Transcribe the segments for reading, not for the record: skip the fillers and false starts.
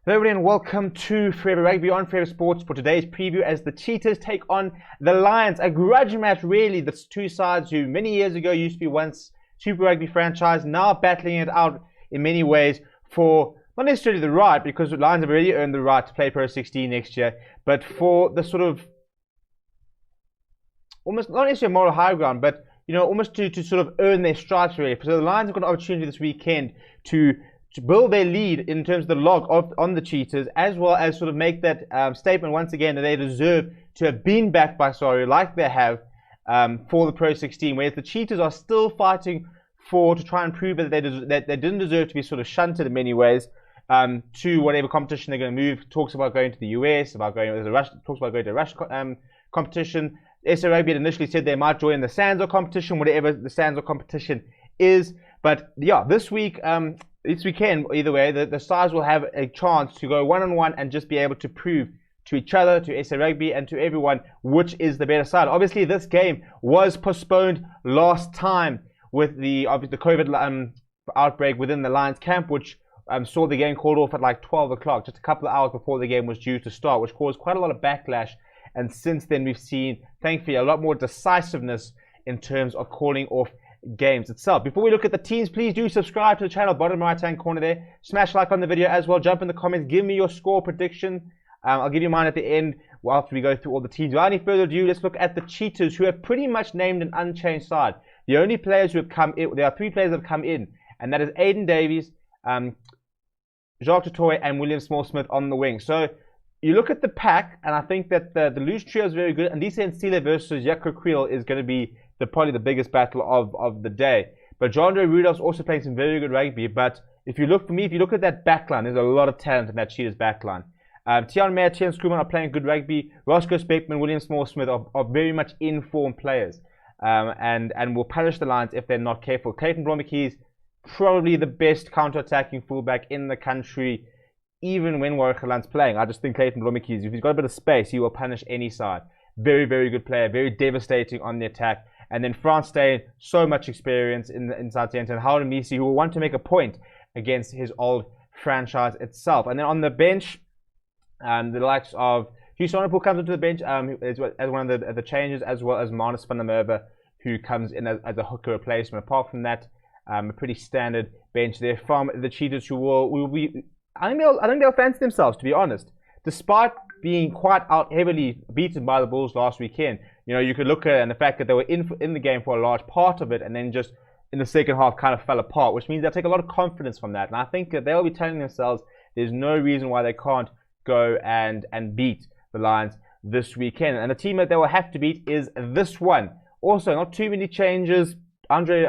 Hello everybody and welcome to Forever Rugby on Forever Sports for today's preview as the Cheetahs take on the Lions. A grudge match really, the two sides who many years ago used to be once Super Rugby franchise, now battling it out in many ways for not necessarily the right, because the Lions have already earned the right to play Pro 16 next year, but for the sort of almost not necessarily moral high ground, but almost to sort of earn their stripes really. So the Lions have got an opportunity this weekend to build their lead in terms of the log on the Cheetahs, as well as sort of make that statement once again that they deserve to have been backed by Sorry like they have for the Pro 16, whereas the Cheetahs are still fighting to try and prove that they didn't deserve to be sort of shunted in many ways to whatever competition they're going to move. Talks about going to the US, talks about going to a Rush competition. SA Rugby had initially said they might join the Sanzo competition, whatever the Sanzo competition is. But yeah, this weekend, either way, the sides will have a chance to go one-on-one and just be able to prove to each other, to SA Rugby, and to everyone which is the better side. Obviously, this game was postponed last time with the COVID outbreak within the Lions camp, which saw the game called off at like 12 o'clock, just a couple of hours before the game was due to start, which caused quite a lot of backlash. And since then, we've seen, thankfully, a lot more decisiveness in terms of calling off games itself. Before we look at the teams, please do subscribe to the channel, bottom right hand corner there. Smash like on the video as well. Jump in the comments, give me your score prediction. I'll give you mine at the end after we go through all the teams. Without any further ado, let's look at the Cheetahs, who have pretty much named an unchanged side. The only players who have come in, there are three players that have come in, and that is Aiden Davies, Jacques Totoy, and William Small-Smith on the wing. So you look at the pack, and I think that the loose trio is very good. And Ndisa Nsile versus Jaco Creel is going to be probably the biggest battle of the day. But Jandre Rudolph's also playing some very good rugby. But if you look at that backline, there's a lot of talent in that Cheetahs backline. Tian Meyer, Tian Scruman are playing good rugby. Roscoe Speckman, William Small-Smith are very much informed players, and will punish the Lions if they're not careful. Clayton Bromwich, probably the best counter-attacking fullback in the country, even when Warwick Galan's playing. I just think Clayton Bromwich, if he's got a bit of space, he will punish any side. Very, very good player, very devastating on the attack. And then Frans Steyn, so much experience inside centre, and Howard Misi, who will want to make a point against his old franchise itself. And then on the bench, the likes of Hugh Swanepoel comes into the bench as one of the changes, as well as Marnus van der Merwe, who comes in as a hooker replacement. Apart from that, a pretty standard bench there from the Cheetahs, who will be, I think they'll fancy themselves, to be honest. Despite being quite heavily beaten by the Bulls last weekend, you could look at it and the fact that they were in the game for a large part of it, and then just in the second half kind of fell apart, which means they'll take a lot of confidence from that. And I think that they'll be telling themselves there's no reason why they can't go and beat the Lions this weekend. And the team that they will have to beat is this one. Also, not too many changes. Andre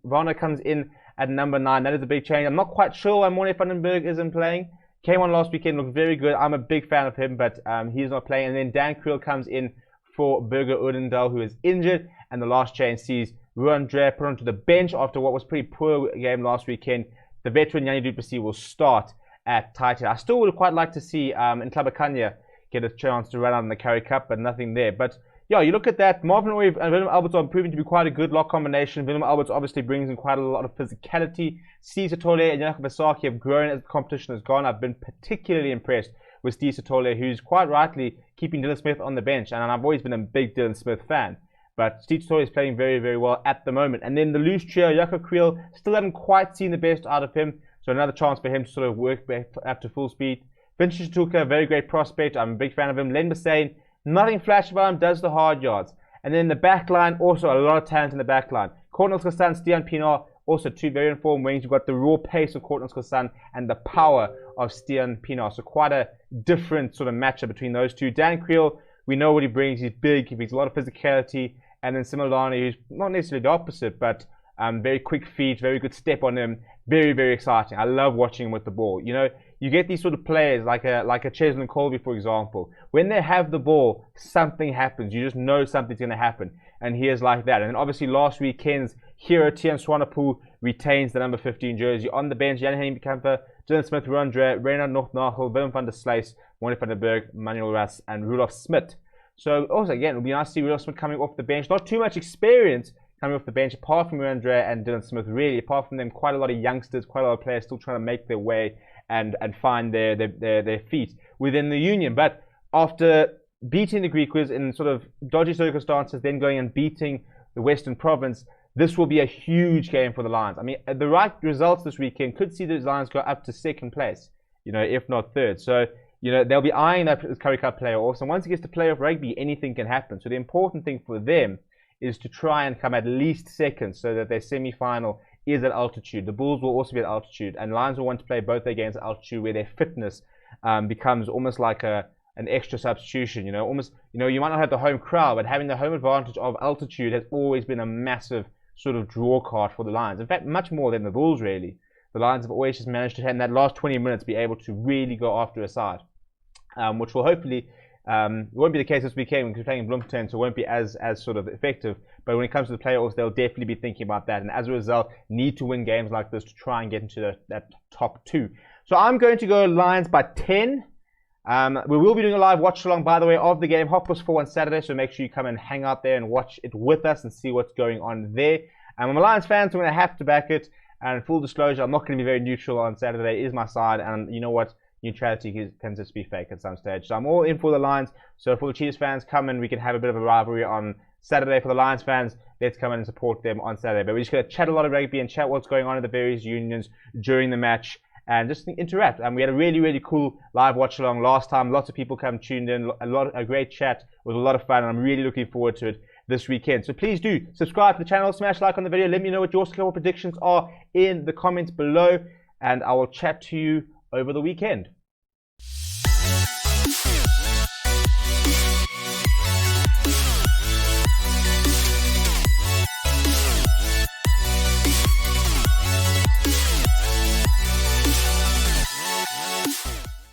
Varner comes in at number 9. That is a big change. I'm not quite sure why Morne van den Berg isn't playing. Came on last weekend, looked very good. I'm a big fan of him, but he's not playing. And then Dan Creel comes in for Burger Odendaal, who is injured. And the last change sees Ruan Dre put onto the bench after what was a pretty poor game last weekend. The veteran Yanni du Plessis will start at tight end. I still would quite like to see Ntlabakanya get a chance to run out in the Currie Cup, but nothing there. But yeah, you look at that. Marvin Oy and Willem Alberts are proving to be quite a good lock combination. Willem Alberts obviously brings in quite a lot of physicality. Steve Satole and Jacob Basaki have grown as the competition has gone. I've been particularly impressed with Steve Satole, who's quite rightly keeping Dylan Smith on the bench. And I've always been a big Dylan Smith fan. But Steve Satole is playing very, very well at the moment. And then the loose trio, Jaco Creel, still haven't quite seen the best out of him. So another chance for him to sort of work back up to full speed. Vincent Tuka, very great prospect. I'm a big fan of him. Len Bassane, nothing flash about him, does the hard yards. And then the back line, also a lot of talent in the back line. Courtney Skossan, Stian Pienaar, also two very informed wings. You've got the raw pace of Courtney Skossan and the power of Stian Pienaar. So quite a different sort of matchup between those two. Dan Creel, we know what he brings. He's big, he brings a lot of physicality. And then Similani, who's not necessarily the opposite, but very quick feet, very good step on him. Very, very exciting. I love watching him with the ball. You get these sort of players like a Cheslin Colby, for example. When they have the ball, something happens. You just know something's going to happen. And he is like that. And then obviously last weekend's hero, Tian Swanepoel, retains the number 15 jersey. On the bench, Jan Henning Bekamper, Dylan Smith, Rondre, Reynard North-Nagel, Willem van der Sluys, Morne van den Berg, Manuel Ras, and Rudolph Smith. So also, again, it would be nice to see Rudolph Smith coming off the bench. Not too much experience coming off the bench, apart from Rondre and Dylan Smith, really. Apart from them, quite a lot of youngsters, quite a lot of players still trying to make their way and find their feet within the Union. But after beating the Griquas in sort of dodgy circumstances, then going and beating the Western Province, this will be a huge game for the Lions. I mean, the right results this weekend could see the Lions go up to second place, if not third. So, they'll be eyeing that Currie Cup playoffs. And once it gets to playoff rugby, anything can happen. So the important thing for them is to try and come at least second so that their semi-final is at altitude. The Bulls will also be at altitude, and Lions will want to play both their games at altitude where their fitness becomes almost like an extra substitution. You might not have the home crowd, but having the home advantage of altitude has always been a massive sort of draw card for the Lions. In fact, much more than the Bulls, really. The Lions have always just managed to, in that last 20 minutes, be able to really go after a side, which will hopefully won't be the case this weekend because we're playing in Bloemfontein, so it won't be as sort of effective. But when it comes to the playoffs, they'll definitely be thinking about that, and as a result, need to win games like this to try and get into that top 2. So I'm going to go Lions by 10. We will be doing a live watch along, by the way, of the game 4:30 on Saturday, so make sure you come and hang out there and watch it with us and see what's going on there. I'm a Lions fan, so I'm going to have to back it. And full disclosure, I'm not going to be very neutral on Saturday. It is my side, and you know what? Neutrality can just be fake at some stage. So I'm all in for the Lions. So for the Cheetahs fans, come and we can have a bit of a rivalry on Saturday. For the Lions fans, let's come in and support them on Saturday. But we're just going to chat a lot of rugby and chat what's going on in the various unions during the match and just interact. And we had a really, really cool live watch along last time. Lots of people tuned in. A great chat. It was a lot of fun, and I'm really looking forward to it this weekend. So please do subscribe to the channel, smash like on the video. Let me know what your SCALP predictions are in the comments below, and I will chat to you over the weekend.